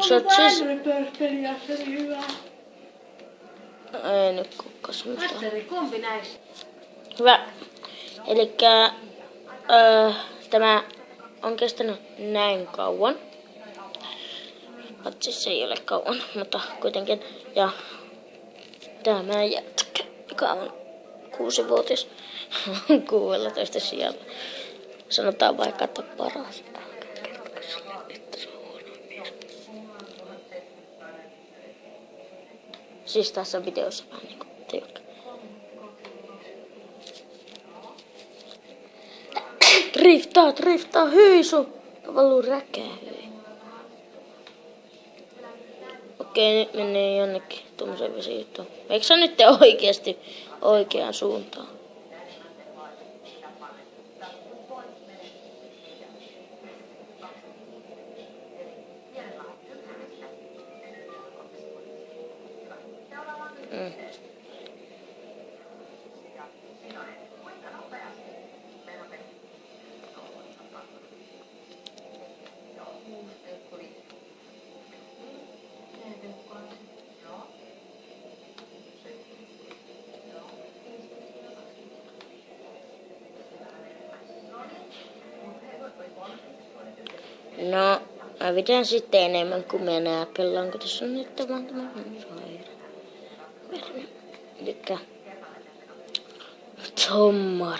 Sä oot siis... Angry-Birds-peliassa oli hyvä. Ei nyt kukkas mitään. Masteri, kumpi näistä? Hyvä. Elikkä tämä on kestänyt näin kauan. Siis ei ole kauan, mutta kuitenkin. Ja tämä jätkä, joka on 6-vuotias, 16 siellä. Sanotaan vaikka, että paras. Että se on huono mies. Siis tässä videossa vähän niinku tiukka. Driftaa, hyi sun! Valuu räkää, hyi. Okei, nyt menee jonnekin tuommoisen vesijuttuun. Eikö sä nyt oikeesti oikeaan suuntaan? No, mä vedän sitten enemmän kuin mä nää pellaan, kun tässä on nyt vaan tämä saira. Elikkä Tommar.